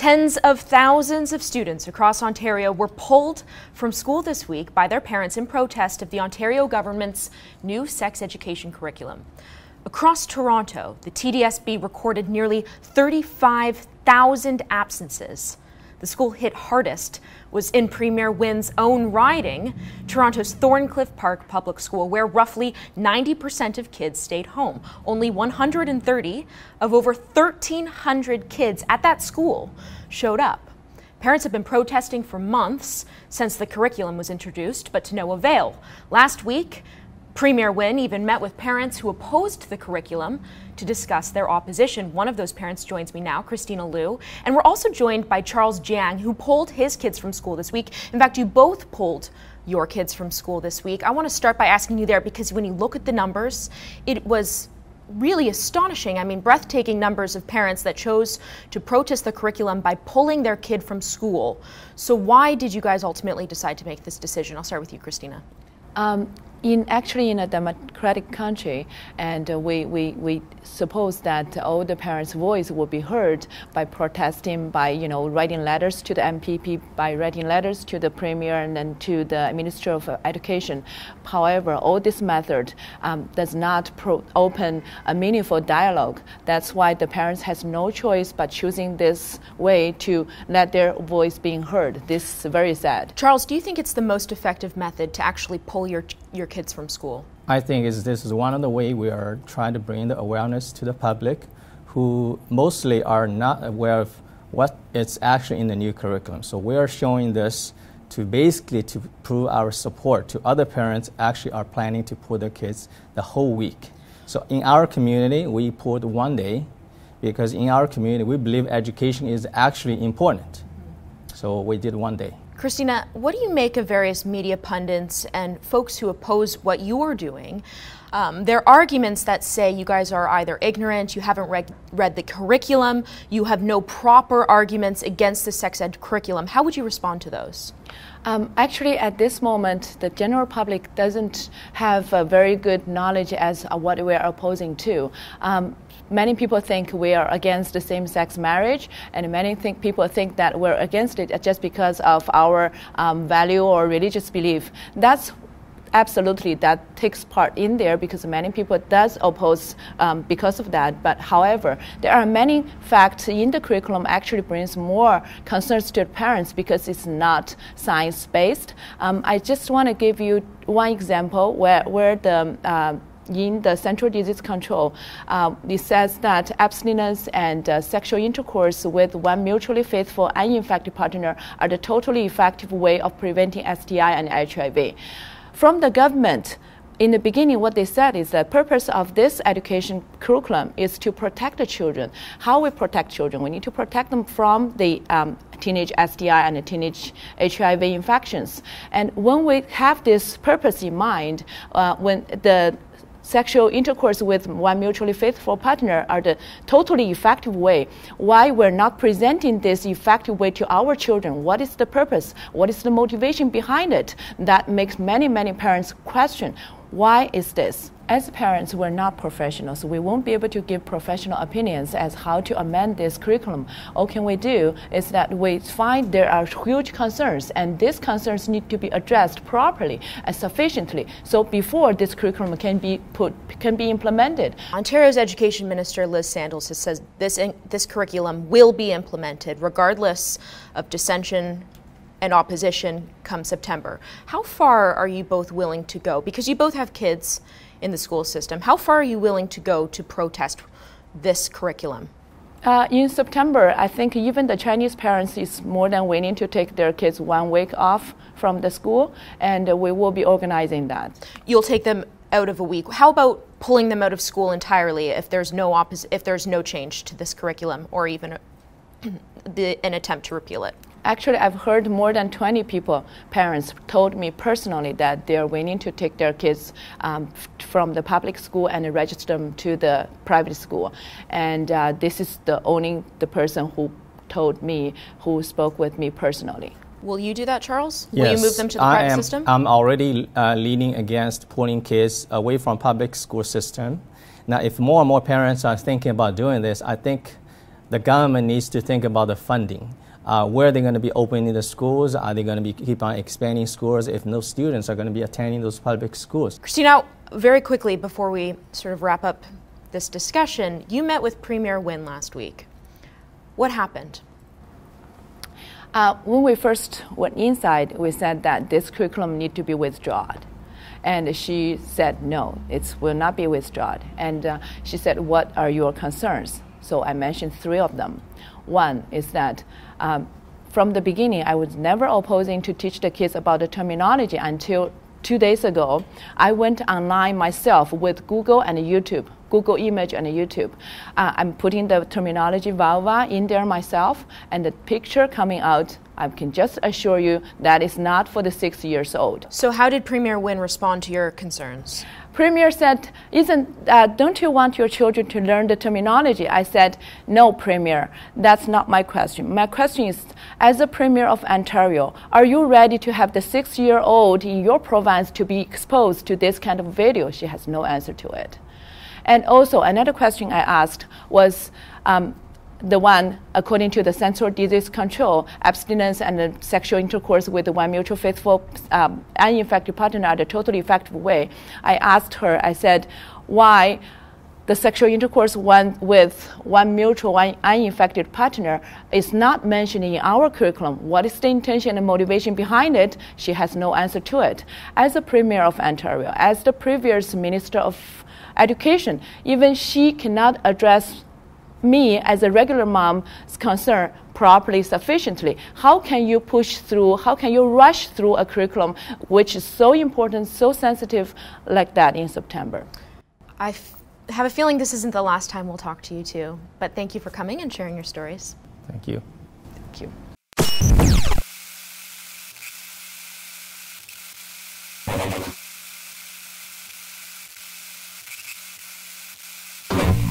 Tens of thousands of students across Ontario were pulled from school this week by their parents in protest of the Ontario government's new sex education curriculum. Across Toronto, the TDSB recorded nearly 35,000 absences. The school hit hardest was in Premier Wynne's own riding, Toronto's Thorncliffe Park public school, where roughly 90% of kids stayed home. Only 130 of over 1,300 kids at that school showed up. Parents have been protesting for months since the curriculum was introduced, but to no avail. Last week, Premier Wynne even met with parents who opposed the curriculum to discuss their opposition. One of those parents joins me now, Christina Liu, and we're also joined by Charles Jiang, who pulled his kids from school this week. In fact, you both pulled your kids from school this week. I want to start by asking you there because when you look at the numbers, it was really astonishing. I mean, breathtaking numbers of parents that chose to protest the curriculum by pulling their kid from school. So why did you guys ultimately decide to make this decision? I'll start with you, Christina. Actually in a democratic country, and we suppose that all the parents' voice will be heard by protesting, by writing letters to the MPP, by writing letters to the Premier and then to the Minister of Education. However, all this method does not open a meaningful dialogue. That's why the parents has no choice but choosing this way to let their voice being heard. This is very sad. Charles, do you think it's the most effective method to actually pull your kids from school? I think this is one of the ways we are trying to bring the awareness to the public who mostly are not aware of what is actually in the new curriculum. So we are showing this to basically to prove our support to other parents actually are planning to pull their kids the whole week. So in our community, we pulled one day because in our community, we believe education is actually important. So we did one day. Christina, what do you make of various media pundits and folks who oppose what you're doing? There are arguments that say you guys are either ignorant, you haven't read the curriculum, you have no proper arguments against the sex ed curriculum. How would you respond to those? Actually, at this moment, the general public doesn't have a very good knowledge as what we are opposing to. Many people think we are against the same-sex marriage, and many people think that we're against it just because of our value or religious belief. That's absolutely, that takes part in there because many people does oppose because of that. But however, there are many facts in the curriculum actually brings more concerns to the parents because it's not science-based. I just want to give you one example where the in the Central Disease Control, it says that abstinence and sexual intercourse with one mutually faithful uninfected partner are the totally effective way of preventing STI and HIV. From the government, in the beginning, what they said is the purpose of this education curriculum is to protect the children. How we protect children? We need to protect them from the teenage STI and the teenage HIV infections. And when we have this purpose in mind, when the sexual intercourse with one mutually faithful partner are the totally effective way. Why we're not presenting this effective way to our children? What is the purpose? What is the motivation behind it? That makes many parents question, why is this? As parents, we're not professionals. We won't be able to give professional opinions as how to amend this curriculum. All can we do is that we find there are huge concerns, and these concerns need to be addressed properly and sufficiently. So before this curriculum can be implemented. Ontario's Education Minister Liz Sandals has said this curriculum will be implemented regardless of dissension and opposition come September. How far are you both willing to go? Because you both have kids in the school system. How far are you willing to go to protest this curriculum? In September, I think even the Chinese parents is more than willing to take their kids 1 week off from the school, and we will be organizing that. You'll take them out of a week. How about pulling them out of school entirely if there's no change to this curriculum or even an attempt to repeal it? Actually, I've heard more than 20 parents told me personally that they're willing to take their kids from the public school and register them to the private school. And this is the person who told me, who spoke with me personally. Will you do that, Charles? Yes, will you move them to the private system? I'm already leaning against pulling kids away from public school system. Now, if more and more parents are thinking about doing this, I think the government needs to think about the funding. Where are they going to be opening the schools? Are they going to keep on expanding schools if no students are going to be attending those public schools? Christina, very quickly before we sort of wrap up this discussion, you met with Premier Wynne last week. What happened? When we first went inside, we said that this curriculum need to be withdrawn. And she said, no, it will not be withdrawn. And she said, what are your concerns? So I mentioned 3 of them. One is that from the beginning, I was never opposing to teach the kids about the terminology until 2 days ago. I went online myself with Google and YouTube, Google Image and YouTube. I'm putting the terminology vulva in there myself, and the picture coming out, I can just assure you that is not for the 6 years old. So how did Premier Wynne respond to your concerns? Premier said, don't you want your children to learn the terminology? I said, no, Premier, that's not my question. My question is, as a Premier of Ontario, are you ready to have the 6-year-old in your province to be exposed to this kind of video? She has no answer to it. And also, another question I asked was, the one, according to the Central Disease Control, abstinence and sexual intercourse with one mutual faithful uninfected partner are the totally effective way. I asked her, I said, why the sexual intercourse with one mutual uninfected partner is not mentioned in our curriculum. What is the intention and motivation behind it? She has no answer to it. As the Premier of Ontario, as the previous Minister of Education, even she cannot address me as a regular mom's concern properly, sufficiently. How can you push through, how can you rush through a curriculum which is so important, so sensitive like that in September? I have a feeling this isn't the last time we'll talk to you two, but thank you for coming and sharing your stories. Thank you. Thank you.